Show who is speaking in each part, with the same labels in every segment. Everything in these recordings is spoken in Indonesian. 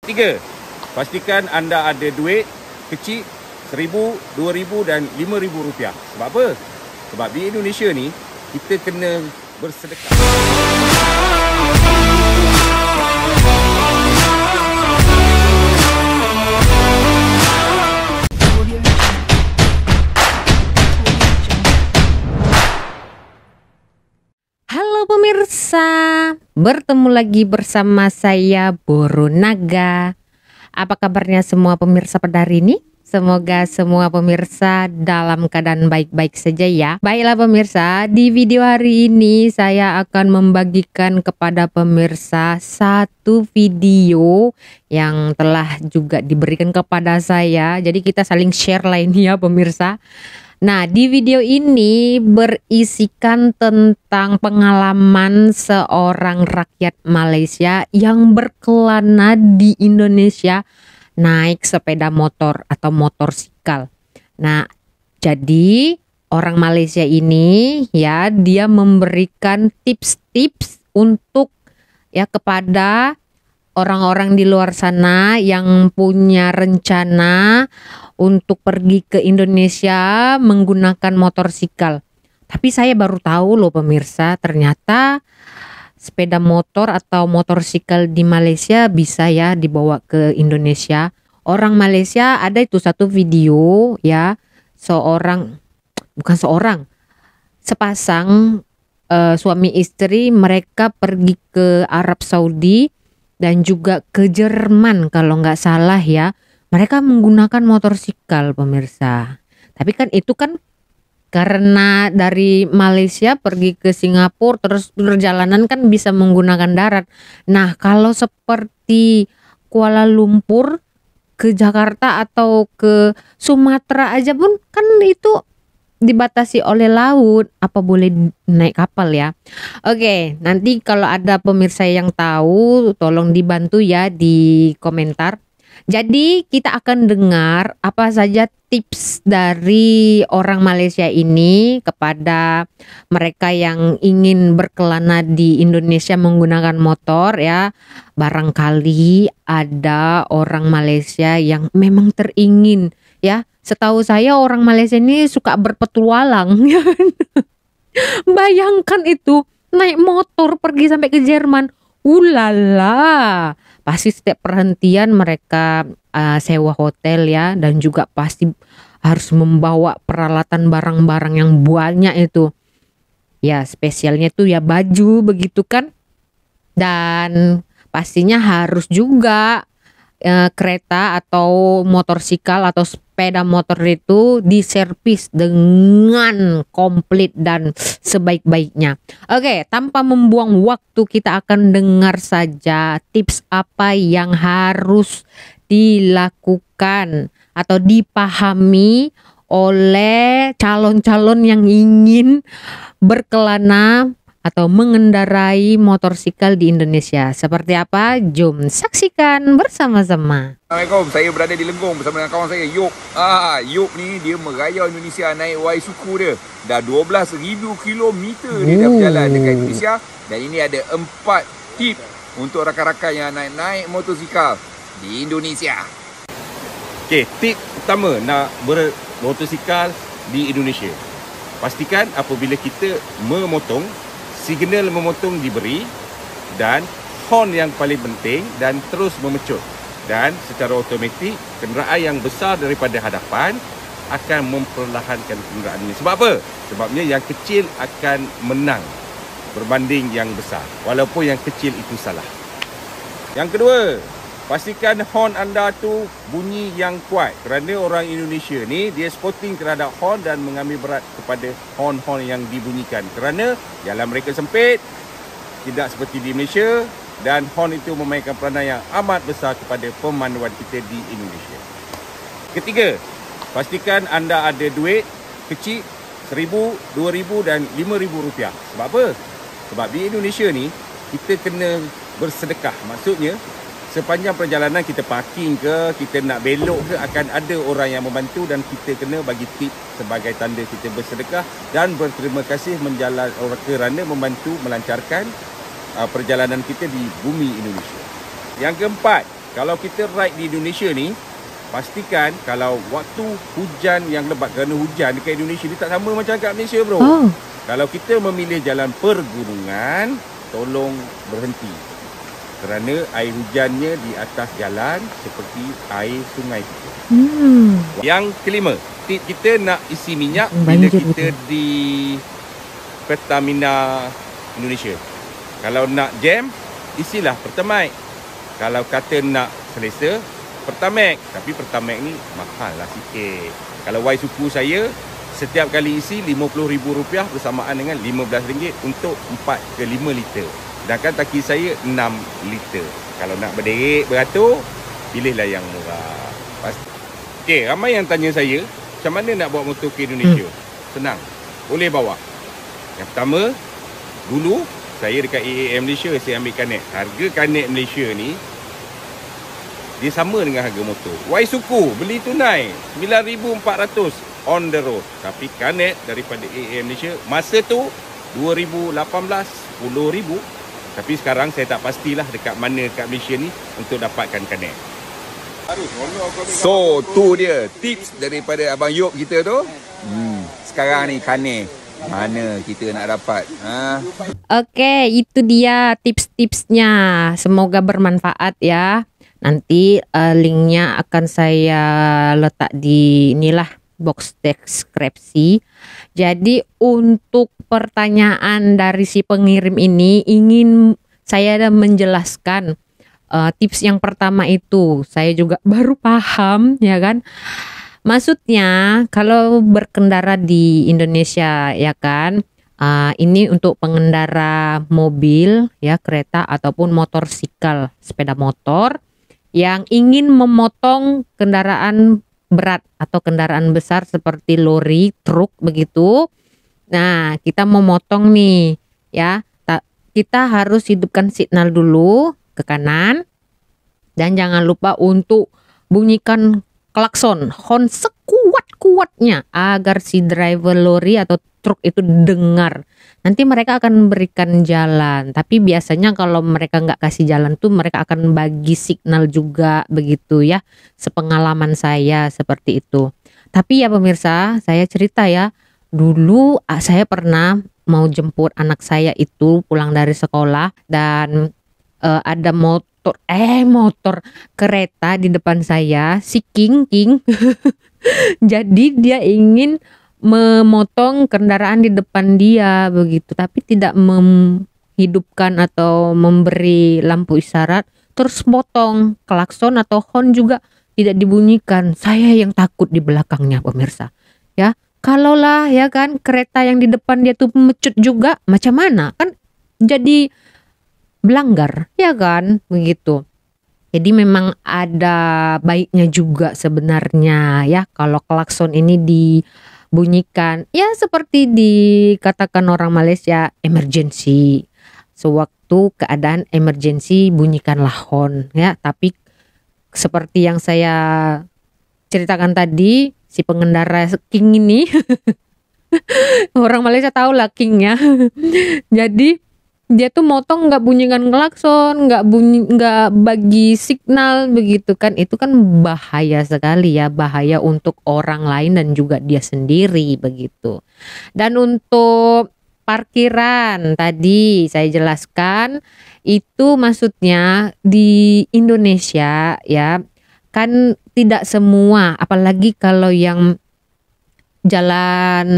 Speaker 1: Ketiga, pastikan anda ada duit kecil RM1,000, RM2,000 dan RM5,000. Sebab apa? Sebab di Indonesia ni kita kena bersedekah.
Speaker 2: Halo pemirsa, bertemu lagi bersama saya Boro Naga. Apa kabarnya semua pemirsa pada hari ini? Semoga semua pemirsa dalam keadaan baik-baik saja ya. Baiklah pemirsa, di video hari ini saya akan membagikan kepada pemirsa satu video yang telah juga diberikan kepada saya. Jadi kita saling share lah ini ya pemirsa. Nah, di video ini berisikan tentang pengalaman seorang rakyat Malaysia yang berkelana di Indonesia naik sepeda motor atau motorsikal. Nah, jadi orang Malaysia ini ya dia memberikan tips-tips untuk ya kepada orang-orang di luar sana yang punya rencana untuk pergi ke Indonesia menggunakan motorsikal. Tapi saya baru tahu loh pemirsa, ternyata sepeda motor atau motorsikal di Malaysia bisa ya dibawa ke Indonesia. Orang Malaysia ada itu satu video ya, sepasang suami istri mereka pergi ke Arab Saudi dan juga ke Jerman kalau nggak salah ya. Mereka menggunakan motorsikal pemirsa. Tapi kan itu kan karena dari Malaysia pergi ke Singapura terus perjalanan kan bisa menggunakan darat. Nah kalau seperti Kuala Lumpur ke Jakarta atau ke Sumatera aja pun kan itu dibatasi oleh laut, apa boleh naik kapal ya. Oke, nanti kalau ada pemirsa yang tahu tolong dibantu ya di komentar. Jadi kita akan dengar apa saja tips dari orang Malaysia ini kepada mereka yang ingin berkelana di Indonesia menggunakan motor ya. Barangkali ada orang Malaysia yang memang teringin ya. Setahu saya orang Malaysia ini suka berpetualang. Bayangkan itu naik motor pergi sampai ke Jerman. Ulala, pasti setiap perhentian mereka sewa hotel ya, dan juga pasti harus membawa peralatan barang-barang yang banyak itu. Ya spesialnya tuh ya baju begitu kan. Dan pastinya harus juga kereta atau motorsikal atau sepeda motor itu diservis dengan komplit dan sebaik-baiknya. Oke, tanpa membuang waktu kita akan dengar saja tips apa yang harus dilakukan atau dipahami oleh calon-calon yang ingin berkelana atau mengendarai motorsikal di Indonesia. Seperti apa? Jom saksikan bersama-sama.
Speaker 1: Assalamualaikum, saya berada di Lenggong bersama dengan kawan saya Yop. Yop ni dia merayau Indonesia naik Y-Suku dia. Dah 12,000 kilometer dia dah berjalan dekat Indonesia. Dan ini ada 4 tip untuk rakan-rakan yang naik motosikal di Indonesia. Okey, tip pertama nak bermotosikal di Indonesia. Pastikan apabila kita memotong, signal memotong diberi dan horn yang paling penting dan terus memecut. Dan secara automatik kenderaan yang besar daripada hadapan akan memperlahankan kenderaan ini. Sebab apa? Sebabnya yang kecil akan menang berbanding yang besar, walaupun yang kecil itu salah. Yang kedua, pastikan horn anda tu bunyi yang kuat, kerana orang Indonesia ni dia sporting terhadap horn dan mengambil berat kepada horn-horn yang dibunyikan, kerana jalan mereka sempit, tidak seperti di Malaysia, dan horn itu memainkan peranan yang amat besar kepada pemanduan kita di Indonesia. Ketiga, pastikan anda ada duit kecil RM1,000, RM2,000 dan RM5,000. Sebab apa? Sebab di Indonesia ni kita kena bersedekah. Maksudnya sepanjang perjalanan kita parking ke, kita nak belok ke, akan ada orang yang membantu dan kita kena bagi tip sebagai tanda kita bersedekah dan berterima kasih kerana membantu melancarkan perjalanan kita di bumi Indonesia. Yang keempat,
Speaker 3: Kalau kita ride di Indonesia ni, pastikan kalau waktu hujan yang lebat, kerana hujan dekat Indonesia ni tak sama macam kat Malaysia bro. Kalau kita memilih jalan pergunungan, tolong berhenti. Kerana air hujannya di atas jalan seperti air sungai. Yang kelima, tip kita nak isi minyak bila kita di Pertamina Indonesia. Kalau nak jam, isilah Pertamite. Kalau kata nak selesa, Pertamax. Tapi Pertamax ni mahal lah sikit. Kalau Y suku saya, setiap kali isi RM50,000 bersamaan dengan RM15 untuk 4 ke 5 liter. Sedangkan tangki saya 6 liter. Kalau nak berderik, beratur, pilihlah yang murah. Okey, ramai yang tanya saya, macam mana nak bawa motor ke Indonesia? Senang, boleh bawa. Yang pertama, dulu saya dekat AAM Malaysia, saya ambil Kanet. Harga Kanet Malaysia ni, dia sama dengan harga motor. Y suku, beli tunai, RM9,400 on the road. Tapi Kanet daripada AAM Malaysia, masa tu 2018, RM10,000. Tapi sekarang saya tak pastilah dekat mana kat Malaysia ni untuk dapatkan Kanet.
Speaker 1: So, tu dia tips daripada Abang Yop kita tu. Sekarang ni Kanet, mana kita nak dapat?
Speaker 2: Oke, itu dia tips-tipsnya. Semoga bermanfaat ya. Nanti linknya akan saya letak di inilah box deskripsi. Jadi untuk pertanyaan dari si pengirim ini, ingin saya menjelaskan tips yang pertama itu. Saya juga baru paham ya kan. Maksudnya kalau berkendara di Indonesia ya kan, ini untuk pengendara mobil ya, kereta ataupun motorsikal, sepeda motor yang ingin memotong kendaraan berat atau kendaraan besar seperti lori, truk begitu. Nah, kita mau motong nih ya. Kita harus hidupkan signal dulu ke kanan dan jangan lupa untuk bunyikan klakson, horn sekuat-kuatnya agar si driver lori atau truk itu dengar. Nanti mereka akan memberikan jalan. Tapi biasanya kalau mereka nggak kasih jalan tuh mereka akan bagi signal juga begitu ya. Sepengalaman saya seperti itu. Tapi ya pemirsa, saya cerita ya. Dulu saya pernah mau jemput anak saya itu pulang dari sekolah dan ada motor kereta di depan saya, si King. Jadi dia ingin memotong kendaraan di depan dia begitu, tapi tidak menghidupkan atau memberi lampu isyarat, terus potong klakson atau horn juga tidak dibunyikan. Saya yang takut di belakangnya pemirsa ya. Kalaulah ya kan kereta yang di depan dia tuh mecut juga, macam mana kan jadi melanggar ya kan begitu. Jadi memang ada baiknya juga sebenarnya ya kalau klakson ini dibunyikan ya, seperti dikatakan orang Malaysia emergency. Sewaktu keadaan emergency bunyikanlah horn ya. Tapi seperti yang saya ceritakan tadi, si pengendara King ini orang Malaysia tahu lah King ya. Jadi dia tuh motong nggak bunyikan klakson, nggak bagi signal begitu kan. Itu kan bahaya sekali ya, bahaya untuk orang lain dan juga dia sendiri begitu. Dan untuk parkiran tadi saya jelaskan, itu maksudnya di Indonesia ya kan tidak semua, apalagi kalau yang jalan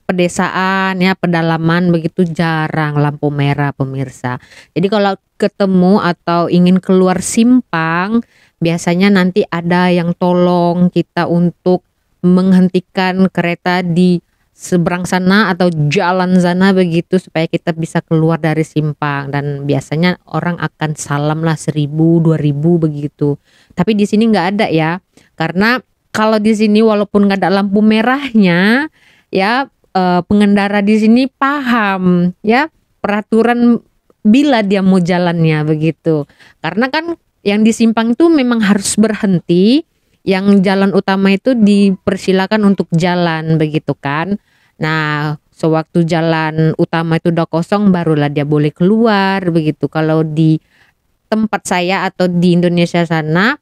Speaker 2: pedesaan ya, pedalaman begitu jarang lampu merah pemirsa. Jadi kalau ketemu atau ingin keluar simpang, biasanya nanti ada yang tolong kita untuk menghentikan kereta di seberang sana atau jalan sana begitu supaya kita bisa keluar dari simpang. Dan biasanya orang akan salam lah 1.000, 2.000 begitu. Tapi di sini nggak ada ya, karena kalau di sini walaupun nggak ada lampu merahnya ya, pengendara di sini paham ya peraturan bila dia mau jalannya begitu. Karena kan yang di simpang itu memang harus berhenti, yang jalan utama itu dipersilakan untuk jalan begitu kan. Nah, sewaktu jalan utama itu udah kosong barulah dia boleh keluar begitu. Kalau di tempat saya atau di Indonesia sana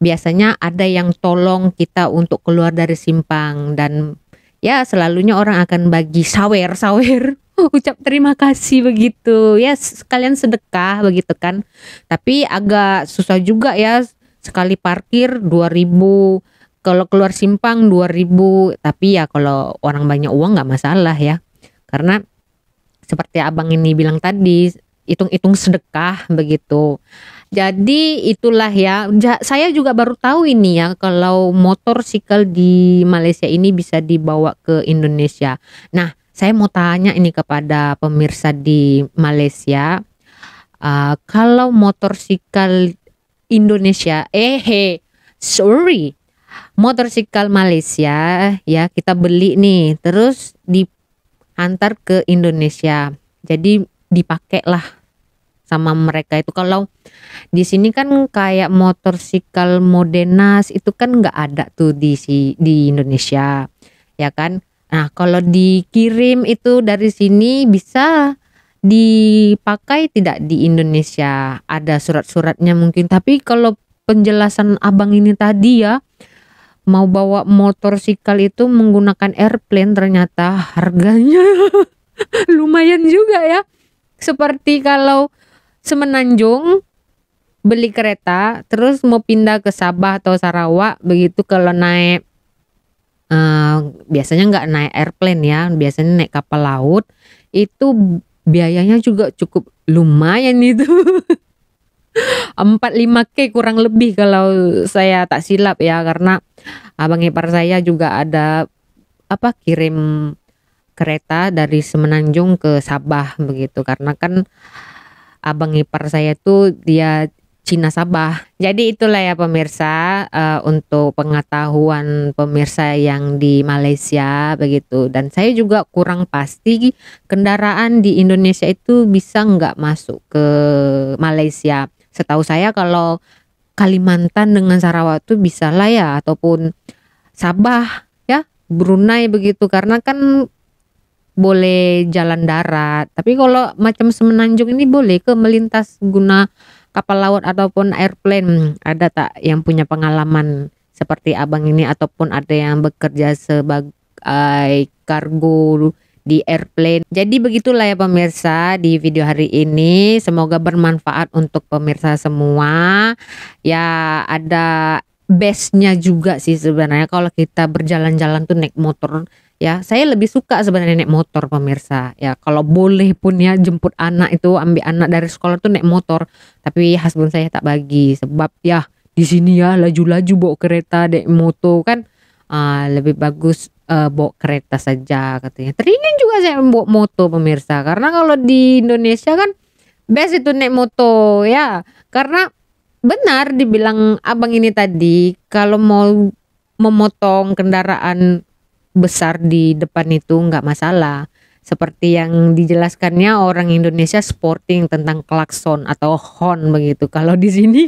Speaker 2: biasanya ada yang tolong kita untuk keluar dari simpang, dan ya selalunya orang akan bagi sawer ucap terima kasih begitu ya, sekalian sedekah begitu kan. Tapi agak susah juga ya, sekali parkir 2.000, kalau keluar simpang 2.000. Tapi ya kalau orang banyak uang nggak masalah ya, karena seperti abang ini bilang tadi, hitung-hitung sedekah begitu. Jadi itulah ya, saya juga baru tahu ini ya, kalau motorsikal di Malaysia ini bisa dibawa ke Indonesia. Nah, saya mau tanya ini kepada pemirsa di Malaysia, kalau motorsikal Indonesia, motorsikal Malaysia ya kita beli nih, terus diantar ke Indonesia, jadi dipakai lah sama mereka itu. Kalau di sini kan kayak motorsikal Modenas itu kan nggak ada tuh di Indonesia ya kan. Nah kalau dikirim itu dari sini bisa dipakai tidak di Indonesia, ada surat-suratnya mungkin. Tapi kalau penjelasan abang ini tadi ya, mau bawa motorsikal itu menggunakan airplane, ternyata harganya lumayan juga ya. Seperti kalau Semenanjung beli kereta terus mau pindah ke Sabah atau Sarawak begitu, kalau naik biasanya nggak naik airplane ya, biasanya naik kapal laut, itu biayanya juga cukup lumayan itu. 4-5K kurang lebih kalau saya tak silap ya, karena abang ipar saya juga ada kirim kereta dari Semenanjung ke Sabah begitu, karena kan abang ipar saya tuh dia Cina Sabah. Jadi itulah ya pemirsa, untuk pengetahuan pemirsa yang di Malaysia begitu. Dan saya juga kurang pasti kendaraan di Indonesia itu bisa nggak masuk ke Malaysia. Setahu saya kalau Kalimantan dengan Sarawak tuh bisa lah ya, ataupun Sabah ya, Brunei begitu, karena kan boleh jalan darat. Tapi kalau macam Semenanjung ini boleh ke melintas guna kapal laut ataupun airplane. Ada tak yang punya pengalaman seperti abang ini, ataupun ada yang bekerja sebagai kargo di airplane? Jadi begitulah ya pemirsa di video hari ini, semoga bermanfaat untuk pemirsa semua ya. Ada bestnya juga sih sebenarnya kalau kita berjalan-jalan tuh naik motor ya. Saya lebih suka sebenarnya naik motor pemirsa ya, kalau boleh pun ya jemput anak itu, ambil anak dari sekolah tuh naik motor. Tapi husband saya tak bagi, sebab ya di sini ya laju-laju bawa kereta naik motor kan, lebih bagus bawa kereta saja katanya. Teringin juga saya bawa motor pemirsa, karena kalau di Indonesia kan best itu naik motor ya, karena benar dibilang abang ini tadi, kalau mau memotong kendaraan besar di depan itu nggak masalah. Seperti yang dijelaskannya orang Indonesia sporting tentang klakson atau horn begitu. Kalau di sini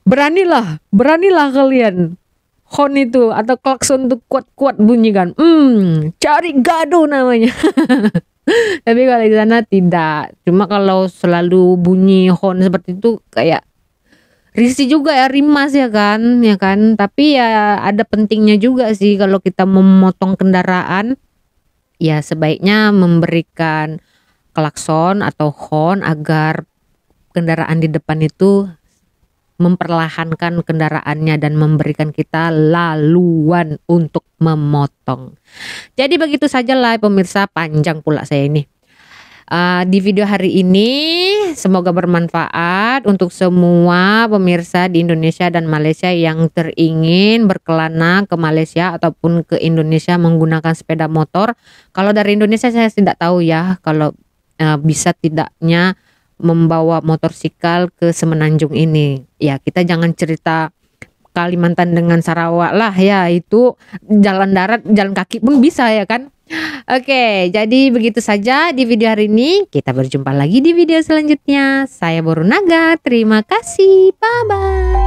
Speaker 2: beranilah kalian horn itu atau klakson itu kuat-kuat bunyikan. Cari gaduh namanya. Tapi kalau di sana tidak. Cuma kalau selalu bunyi horn seperti itu kayak risih juga ya, rimas ya kan. Tapi ya ada pentingnya juga sih kalau kita memotong kendaraan, ya sebaiknya memberikan klakson atau horn agar kendaraan di depan itu memperlahankan kendaraannya dan memberikan kita laluan untuk memotong. Jadi begitu sajalah pemirsa, panjang pula saya ini. Di video hari ini semoga bermanfaat untuk semua pemirsa di Indonesia dan Malaysia yang teringin berkelana ke Malaysia ataupun ke Indonesia menggunakan sepeda motor. Kalau dari Indonesia saya tidak tahu ya, kalau bisa tidaknya membawa motorsikal ke Semenanjung ini. Ya kita jangan cerita Kalimantan dengan Sarawak lah ya, itu jalan darat, jalan kaki pun bisa ya kan. Oke, jadi begitu saja di video hari ini. Kita berjumpa lagi di video selanjutnya. Saya Boru Naga, terima kasih, bye bye.